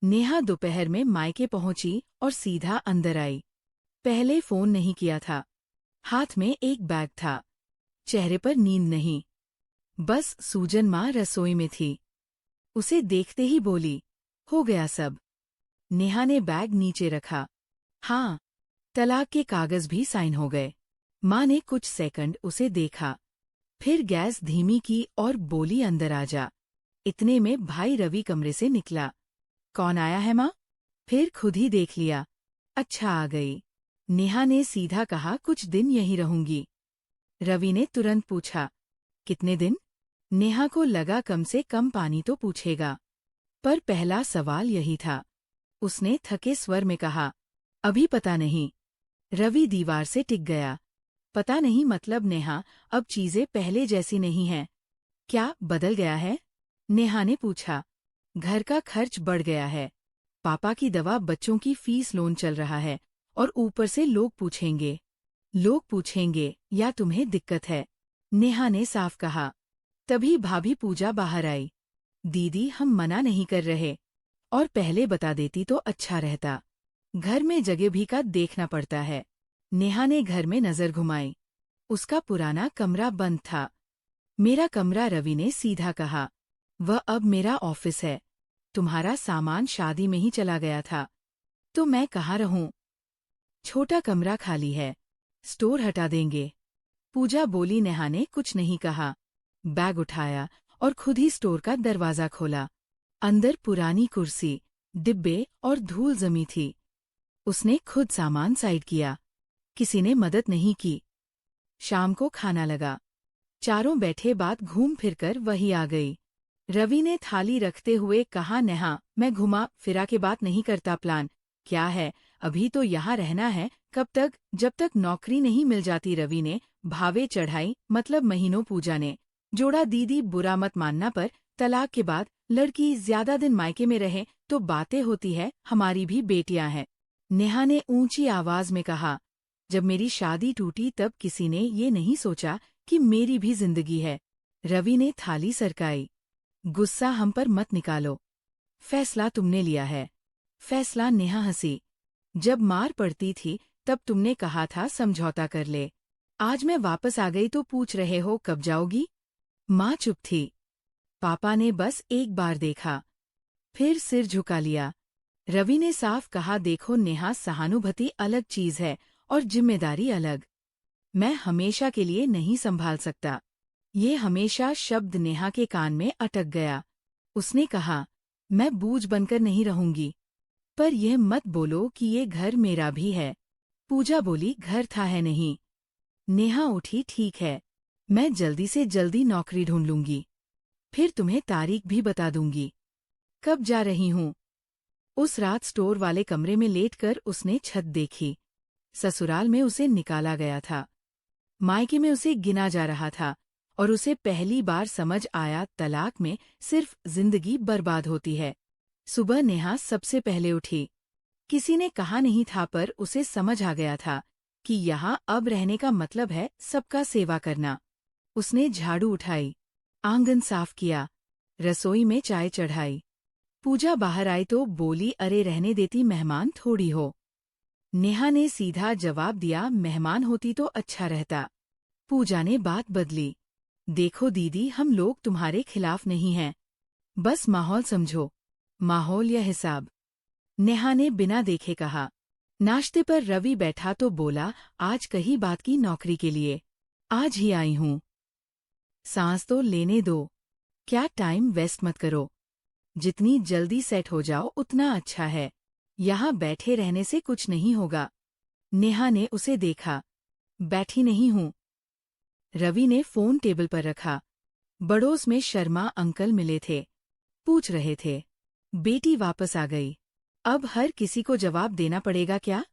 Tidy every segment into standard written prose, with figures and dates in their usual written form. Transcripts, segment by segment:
नेहा दोपहर में मायके पहुंची और सीधा अंदर आई। पहले फोन नहीं किया था। हाथ में एक बैग था। चेहरे पर नींद नहीं, बस सूजन माँ रसोई में थी। उसे देखते ही बोली, हो गया सब। नेहा ने बैग नीचे रखा। हाँ, तलाक के कागज भी साइन हो गए। माँ ने कुछ सेकंड उसे देखा, फिर गैस धीमी की और बोली, अंदर आ जा। इतने में भाई रवि कमरे से निकला। कौन आया है माँ? फिर खुद ही देख लिया। अच्छा, आ गई। नेहा ने सीधा कहा, कुछ दिन यहीं रहूंगी। रवि ने तुरंत पूछा, कितने दिन? नेहा को लगा कम से कम पानी तो पूछेगा, पर पहला सवाल यही था। उसने थके स्वर में कहा, अभी पता नहीं। रवि दीवार से टिक गया। पता नहीं मतलब नेहा, अब चीजें पहले जैसी नहीं हैं। क्या बदल गया है? नेहा ने पूछा। घर का खर्च बढ़ गया है, पापा की दवा, बच्चों की फीस, लोन चल रहा है, और ऊपर से लोग पूछेंगे या तुम्हें दिक्कत है? नेहा ने साफ कहा। तभी भाभी पूजा बाहर आई। दीदी, हम मना नहीं कर रहे, और पहले बता देती तो अच्छा रहता। घर में जगह भी का देखना पड़ता है। नेहा ने घर में नजर घुमाई। उसका पुराना कमरा बंद था। मेरा कमरा, रवि ने सीधा कहा। वह अब मेरा ऑफिस है। तुम्हारा सामान शादी में ही चला गया था, तो मैं कहाँ रहूं? छोटा कमरा खाली है, स्टोर हटा देंगे। पूजा बोली। नेहा ने कुछ नहीं कहा। बैग उठाया और खुद ही स्टोर का दरवाजा खोला। अंदर पुरानी कुर्सी, डिब्बे और धूल जमी थी। उसने खुद सामान साइड किया। किसी ने मदद नहीं की। शाम को खाना लगा। चारों बैठे, बात घूम फिरकर वही आ गई। रवि ने थाली रखते हुए कहा, नेहा, मैं घुमा फिरा के बात नहीं करता। प्लान क्या है? अभी तो यहाँ रहना है। कब तक? जब तक नौकरी नहीं मिल जाती। रवि ने भावे चढ़ाई। मतलब महीनों। पूजा ने जोड़ा। दीदी, बुरा मत मानना, पर तलाक के बाद लड़की ज्यादा दिन मायके में रहे तो बातें होती है। हमारी भी बेटियां हैं। नेहा ने ऊंची आवाज में कहा। जब मेरी शादी टूटी तब किसी ने ये नहीं सोचा कि मेरी भी जिंदगी है। रवि ने थाली सरकाई। गुस्सा हम पर मत निकालो, फैसला तुमने लिया है। फैसला? नेहा हंसी। जब मार पड़ती थी तब तुमने कहा था समझौता कर ले। आज मैं वापस आ गई तो पूछ रहे हो कब जाओगी? माँ चुप थी। पापा ने बस एक बार देखा, फिर सिर झुका लिया। रवि ने साफ कहा, देखो नेहा, सहानुभूति अलग चीज है और जिम्मेदारी अलग। मैं हमेशा के लिए नहीं संभाल सकता। ये हमेशा शब्द नेहा के कान में अटक गया। उसने कहा, मैं बूझ बनकर नहीं रहूंगी, पर यह मत बोलो कि ये घर मेरा भी है। पूजा बोली, घर था है नहीं। नेहा उठी, ठीक है, मैं जल्दी से जल्दी नौकरी ढूंढ लूंगी, फिर तुम्हें तारीख भी बता दूंगी। कब जा रही हूँ? उस रात स्टोर वाले कमरे में लेटकर उसने छत देखी। ससुराल में उसे निकाला गया था, मायके में उसे गिना जा रहा था, और उसे पहली बार समझ आया, तलाक में सिर्फ जिंदगी बर्बाद होती है। सुबह नेहा सबसे पहले उठी। किसी ने कहा नहीं था, पर उसे समझ आ गया था कि यहाँ अब रहने का मतलब है सबका सेवा करना। उसने झाड़ू उठाई, आंगन साफ किया, रसोई में चाय चढ़ाई। पूजा बाहर आई तो बोली, अरे रहने देती, मेहमान थोड़ी हो। नेहा ने सीधा जवाब दिया, मेहमान होती तो अच्छा रहता। पूजा ने बात बदली। देखो दीदी, हम लोग तुम्हारे खिलाफ नहीं हैं, बस माहौल समझो। माहौल या हिसाब? नेहा ने बिना देखे कहा। नाश्ते पर रवि बैठा तो बोला, आज कही बात की नौकरी के लिए? आज ही आई हूँ। सांस तो लेने दो। क्या टाइम वेस्ट मत करो। जितनी जल्दी सेट हो जाओ उतना अच्छा है। यहाँ बैठे रहने से कुछ नहीं होगा। नेहा ने उसे देखा। बैठी नहीं हूँ। रवि ने फोन टेबल पर रखा। बड़ोस में शर्मा अंकल मिले थे, पूछ रहे थे, बेटी वापस आ गई, अब हर किसी को जवाब देना पड़ेगा क्या?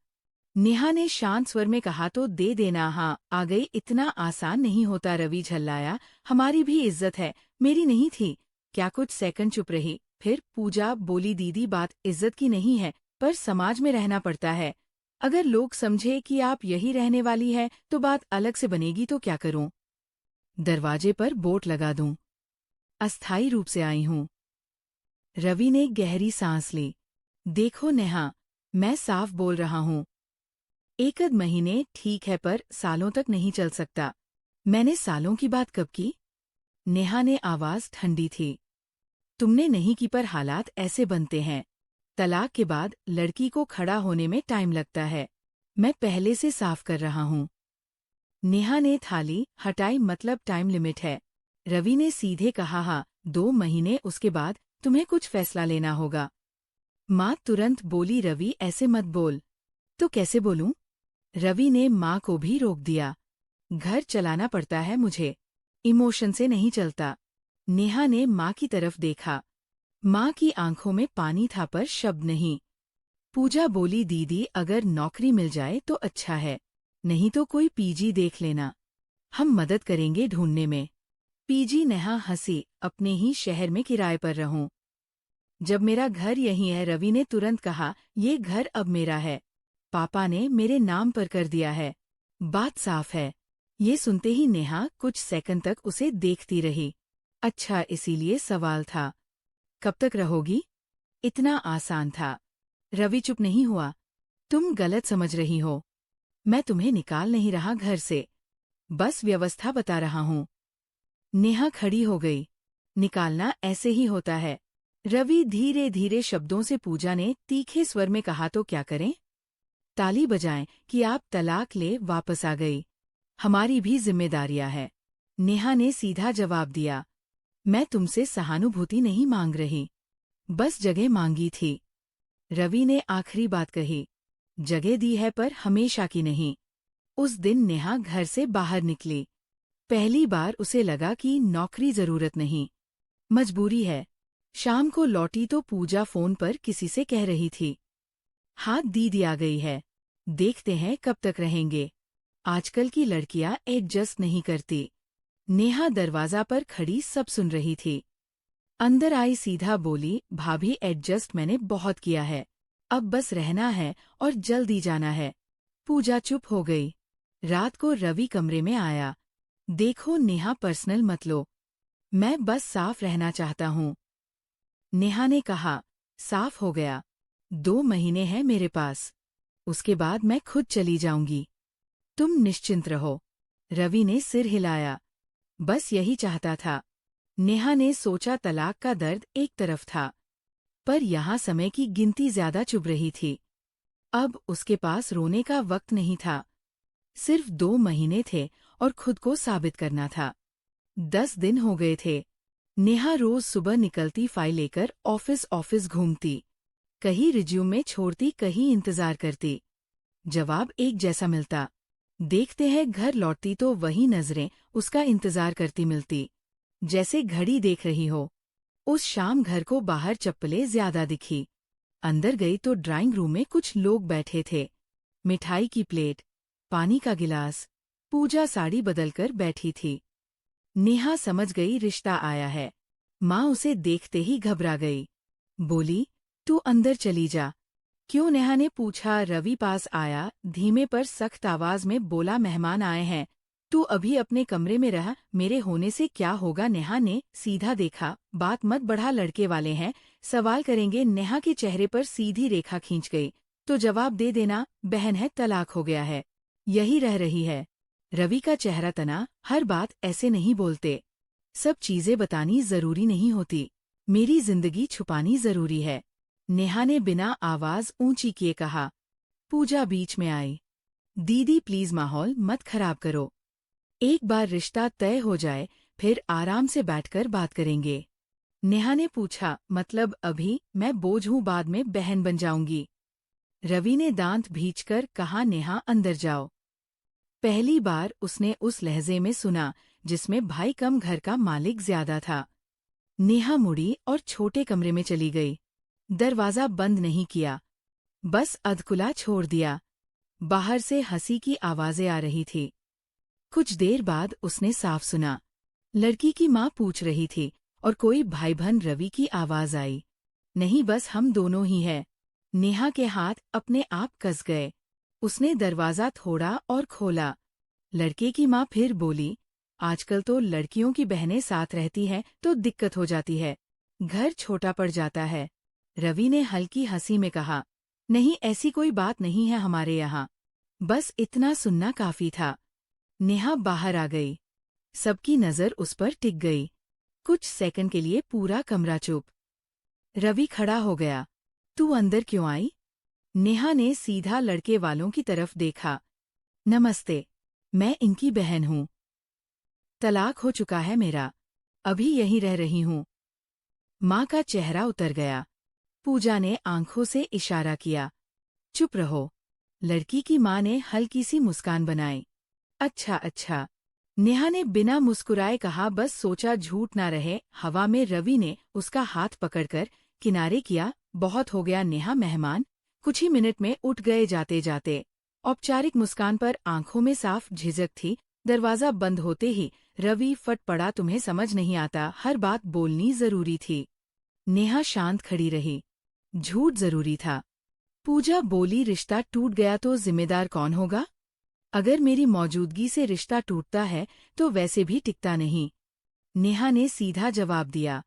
नेहा ने शांत स्वर में कहा, तो दे देना। हाँ, आ गई, इतना आसान नहीं होता। रवि झल्लाया, हमारी भी इज्जत है, मेरी नहीं थी। क्या कुछ सेकंड चुप रही, फिर पूजा बोली, दीदी, बात इज्जत की नहीं है, पर समाज में रहना पड़ता है। अगर लोग समझे कि आप यही रहने वाली है तो बात अलग से बनेगी, तो क्या करूं? दरवाजे पर बोर्ड लगा दूं? अस्थायी रूप से आई हूं। रवि ने गहरी सांस ली। देखो नेहा, मैं साफ बोल रहा हूँ। एक आध महीने ठीक है पर सालों तक नहीं चल सकता। मैंने सालों की बात कब की? नेहा ने आवाज ठंडी थी। तुमने नहीं की पर हालात ऐसे बनते हैं। तलाक के बाद लड़की को खड़ा होने में टाइम लगता है। मैं पहले से साफ कर रहा हूँ। नेहा ने थाली हटाई। मतलब टाइम लिमिट है। रवि ने सीधे कहा, हाँ, 2 महीने, उसके बाद तुम्हें कुछ फैसला लेना होगा। माँ तुरंत बोली, रवि ऐसे मत बोल। तो कैसे बोलूं? रवि ने माँ को भी रोक दिया। घर चलाना पड़ता है मुझे, इमोशन से नहीं चलता। नेहा ने माँ की तरफ देखा। माँ की आंखों में पानी था पर शब्द नहीं। पूजा बोली, दीदी अगर नौकरी मिल जाए तो अच्छा है, नहीं तो कोई पीजी देख लेना, हम मदद करेंगे ढूंढने में। पीजी? नेहा हंसी, अपने ही शहर में किराए पर रहूं। जब मेरा घर यहीं है। रवि ने तुरंत कहा, ये घर अब मेरा है, पापा ने मेरे नाम पर कर दिया है। बात साफ है। ये सुनते ही नेहा कुछ सेकंड तक उसे देखती रही। अच्छा, इसीलिए सवाल था, कब तक रहोगी? इतना आसान था। रवि चुप नहीं हुआ। तुम गलत समझ रही हो। मैं तुम्हें निकाल नहीं रहा घर से, बस व्यवस्था बता रहा हूँ। नेहा खड़ी हो गई। निकालना ऐसे ही होता है। रवि धीरे धीरे शब्दों से। पूजा ने तीखे स्वर में कहा, तो क्या करें? ताली बजाएं कि आप तलाक ले वापस आ गई। हमारी भी जिम्मेदारियां है। नेहा ने सीधा जवाब दिया, मैं तुमसे सहानुभूति नहीं मांग रही, बस जगह मांगी थी। रवि ने आखिरी बात कही, जगह दी है पर हमेशा की नहीं। उस दिन नेहा घर से बाहर निकली। पहली बार उसे लगा कि नौकरी जरूरत नहीं, मजबूरी है। शाम को लौटी तो पूजा फोन पर किसी से कह रही थी, हाथ दीदी आ गई है, देखते हैं कब तक रहेंगे। आजकल की लड़कियां एडजस्ट नहीं करती। नेहा दरवाजा पर खड़ी सब सुन रही थी। अंदर आई, सीधा बोली, भाभी एडजस्ट मैंने बहुत किया है, अब बस रहना है और जल्दी जाना है। पूजा चुप हो गई। रात को रवि कमरे में आया। देखो नेहा, पर्सनल मत लो, मैं बस साफ रहना चाहता हूँ। नेहा ने कहा, साफ हो गया। 2 महीने हैं मेरे पास, उसके बाद मैं खुद चली जाऊंगी। तुम निश्चिंत रहो। रवि ने सिर हिलाया। बस यही चाहता था। नेहा ने सोचा, तलाक का दर्द एक तरफ था, पर यहाँ समय की गिनती ज्यादा चुभ रही थी। अब उसके पास रोने का वक्त नहीं था। सिर्फ 2 महीने थे और खुद को साबित करना था। 10 दिन हो गए थे। नेहा रोज सुबह निकलती, फाइल लेकर ऑफिस घूमती, कहीं रिज्यूमे छोड़ती, कहीं इंतजार करती। जवाब एक जैसा मिलता। देखते हैं घर लौटती तो वही नजरें उसका इंतजार करती मिलती, जैसे घड़ी देख रही हो। उस शाम घर को बाहर चप्पलें ज्यादा दिखी। अंदर गई तो ड्राइंग रूम में कुछ लोग बैठे थे। मिठाई की प्लेट, पानी का गिलास। पूजा साड़ी बदलकर बैठी थी। नेहा समझ गई रिश्ता आया है। माँ उसे देखते ही घबरा गई। बोली, तू अंदर चली जा। क्यों? नेहा ने पूछा। रवि पास आया, धीमे पर सख्त आवाज में बोला, मेहमान आए हैं, तू अभी अपने कमरे में रह, मेरे होने से क्या होगा? नेहा ने सीधा देखा। बात मत बढ़ा, लड़के वाले हैं, सवाल करेंगे। नेहा के चेहरे पर सीधी रेखा खींच गई। तो जवाब दे देना, बहन है, तलाक हो गया है, यही रह रही है। रवि का चेहरा तना। हर बात ऐसे नहीं बोलते, सब चीजें बतानी जरूरी नहीं होती, मेरी जिंदगी छुपानी जरूरी है। नेहा ने बिना आवाज ऊंची किए कहा। पूजा बीच में आई। दीदी प्लीज माहौल मत खराब करो, एक बार रिश्ता तय हो जाए फिर आराम से बैठकर बात करेंगे। नेहा ने पूछा, मतलब अभी मैं बोझ हूँ, बाद में बहन बन जाऊंगी। रवि ने दांत भींचकर कहा, नेहा अंदर जाओ। पहली बार उसने उस लहजे में सुना जिसमें भाई कम घर का मालिक ज्यादा था। नेहा मुड़ी और छोटे कमरे में चली गई। दरवाजा बंद नहीं किया, बस अधखुला छोड़ दिया। बाहर से हंसी की आवाजें आ रही थी। कुछ देर बाद उसने साफ सुना, लड़की की माँ पूछ रही थी, और कोई भाई बहन? रवि की आवाज आई, नहीं, बस हम दोनों ही हैं। नेहा के हाथ अपने आप कस गए। उसने दरवाजा थोड़ा और खोला। लड़के की माँ फिर बोली, आजकल तो लड़कियों की बहनें साथ रहती हैं तो दिक्कत हो जाती है, घर छोटा पड़ जाता है। रवि ने हल्की हंसी में कहा, नहीं ऐसी कोई बात नहीं है हमारे यहाँ। बस इतना सुनना काफी था। नेहा बाहर आ गई। सबकी नजर उस पर टिक गई। कुछ सेकंड के लिए पूरा कमरा चुप। रवि खड़ा हो गया। तू अंदर क्यों आई? नेहा ने सीधा लड़के वालों की तरफ देखा। नमस्ते, मैं इनकी बहन हूँ। तलाक हो चुका है मेरा, अभी यहीं रह रही हूँ। माँ का चेहरा उतर गया। पूजा ने आंखों से इशारा किया। चुप रहो। लड़की की माँ ने हल्की सी मुस्कान बनाई। अच्छा अच्छा, नेहा ने बिना मुस्कुराए कहा। बस सोचा झूठ ना रहे। हवा में रवि ने उसका हाथ पकड़कर किनारे किया। बहुत हो गया नेहा। मेहमान कुछ ही मिनट में उठ गए जाते जाते। औपचारिक मुस्कान पर आंखों में साफ झिझक थी। दरवाजा बंद होते ही रवि फट पड़ा। तुम्हें समझ नहीं आता, हर बात बोलनी जरूरी थी। नेहा शांत खड़ी रही। झूठ जरूरी था। पूजा बोली, रिश्ता टूट गया तो जिम्मेदार कौन होगा? अगर मेरी मौजूदगी से रिश्ता टूटता है तो वैसे भी टिकता नहीं। नेहा ने सीधा जवाब दिया।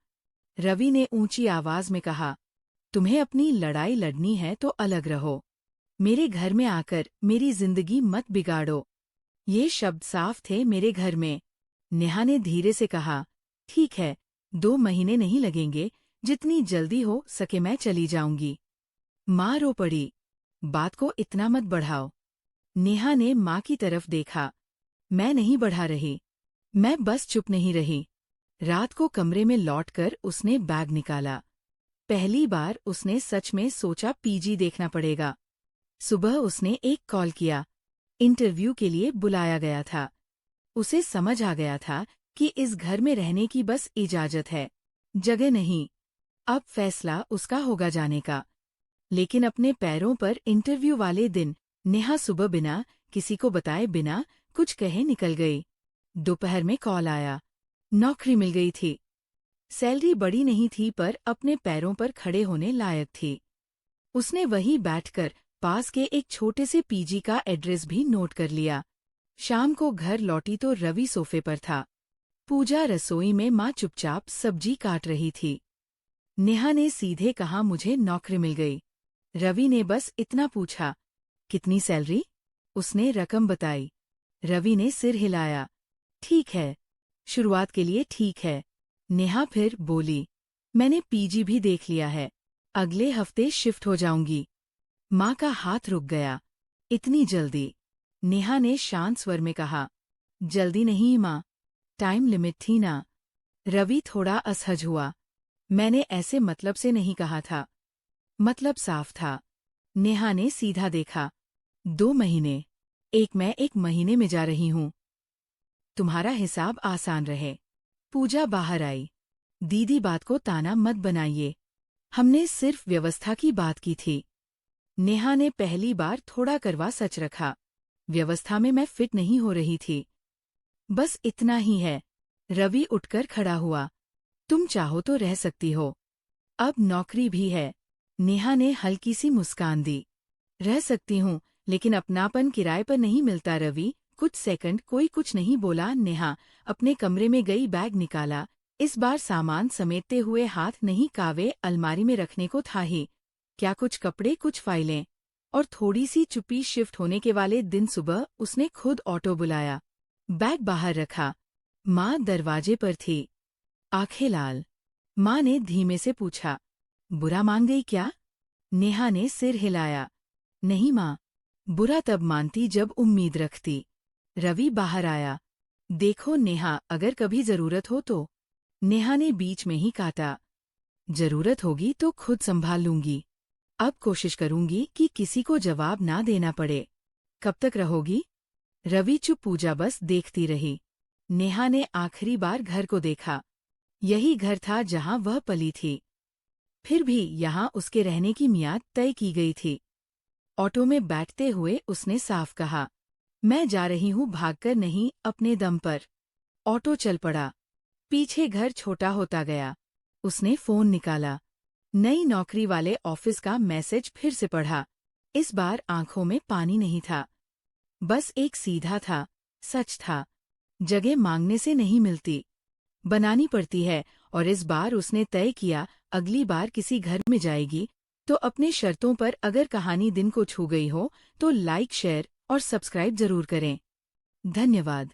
रवि ने ऊंची आवाज में कहा, तुम्हें अपनी लड़ाई लड़नी है तो अलग रहो। मेरे घर में आकर मेरी जिंदगी मत बिगाड़ो। ये शब्द साफ थे, मेरे घर में। नेहा ने धीरे से कहा, ठीक है, 2 महीने नहीं लगेंगे, जितनी जल्दी हो सके मैं चली जाऊंगी। माँ रो पड़ी। बात को इतना मत बढ़ाओ। नेहा ने माँ की तरफ देखा। मैं नहीं बढ़ा रही, मैं बस चुप नहीं रही। रात को कमरे में लौटकर उसने बैग निकाला। पहली बार उसने सच में सोचा पीजी देखना पड़ेगा। सुबह उसने एक कॉल किया। इंटरव्यू के लिए बुलाया गया था। उसे समझ आ गया था कि इस घर में रहने की बस इजाजत है, जगह नहीं। अब फैसला उसका होगा जाने का। लेकिन अपने पैरों पर इंटरव्यू वाले दिन नेहा सुबह बिना किसी को बताए, बिना कुछ कहे निकल गई। दोपहर में कॉल आया। नौकरी मिल गई थी। सैलरी बड़ी नहीं थी पर अपने पैरों पर खड़े होने लायक थी। उसने वहीं बैठकर पास के एक छोटे से पीजी का एड्रेस भी नोट कर लिया। शाम को घर लौटी तो रवि सोफे पर था। पूजा रसोई में माँ चुपचाप सब्जी काट रही थी। नेहा ने सीधे कहा, मुझे नौकरी मिल गई। रवि ने बस इतना पूछा, कितनी सैलरी? उसने रकम बताई। रवि ने सिर हिलाया। ठीक है, शुरुआत के लिए ठीक है। नेहा फिर बोली, मैंने पीजी भी देख लिया है, अगले हफ्ते शिफ्ट हो जाऊंगी। माँ का हाथ रुक गया। इतनी जल्दी? नेहा ने शांत स्वर में कहा, जल्दी नहीं माँ, टाइम लिमिट थी ना। रवि थोड़ा असहज हुआ। मैंने ऐसे मतलब से नहीं कहा था। मतलब साफ था। नेहा ने सीधा देखा। 2 महीने? मैं 1 महीने में जा रही हूँ। तुम्हारा हिसाब आसान रहे। पूजा बाहर आई। दीदी बात को ताना मत बनाइए, हमने सिर्फ व्यवस्था की बात की थी। नेहा ने पहली बार थोड़ा करवा सच रखा। व्यवस्था में मैं फिट नहीं हो रही थी। बस इतना ही है। रवि उठकर खड़ा हुआ। तुम चाहो तो रह सकती हो। अब नौकरी भी है। नेहा ने हल्की सी मुस्कान दी। रह सकती हूँ, लेकिन अपनापन किराए पर नहीं मिलता। रवि कुछ सेकंड कोई कुछ नहीं बोला। नेहा अपने कमरे में गई, बैग निकाला। इस बार सामान समेटते हुए हाथ नहीं, कावे अलमारी में रखने को था ही क्या, कुछ कपड़े, कुछ फाइलें और थोड़ी सी चुप्पी। शिफ्ट होने के वाले दिन सुबह उसने खुद ऑटो बुलाया। बैग बाहर रखा। माँ दरवाजे पर थी, आंखें लाल। माँ ने धीमे से पूछा, बुरा मान गई क्या? नेहा ने सिर हिलाया। नहीं माँ, बुरा तब मानती जब उम्मीद रखती। रवि बाहर आया। देखो नेहा, अगर कभी जरूरत हो तो। नेहा ने बीच में ही काटा। जरूरत होगी तो खुद संभाल लूंगी। अब कोशिश करूंगी कि किसी को जवाब ना देना पड़े। कब तक रहोगी? रवि चुप। पूजा बस देखती रही। नेहा ने आखिरी बार घर को देखा। यही घर था जहां वह पली थी। फिर भी यहां उसके रहने की मियाद तय की गई थी। ऑटो में बैठते हुए उसने साफ कहा, मैं जा रही हूं, भागकर नहीं, अपने दम पर। ऑटो चल पड़ा। पीछे घर छोटा होता गया। उसने फोन निकाला। नई नौकरी वाले ऑफिस का मैसेज फिर से पढ़ा। इस बार आंखों में पानी नहीं था, बस एक सीधा था, सच था। जगह मांगने से नहीं मिलती, बनानी पड़ती है, और इस बार उसने तय किया अगली बार किसी घर में जाएगी तो अपने शर्तों पर। अगर कहानी दिन को छू गई हो तो लाइक, शेयर और सब्सक्राइब जरूर करें। धन्यवाद।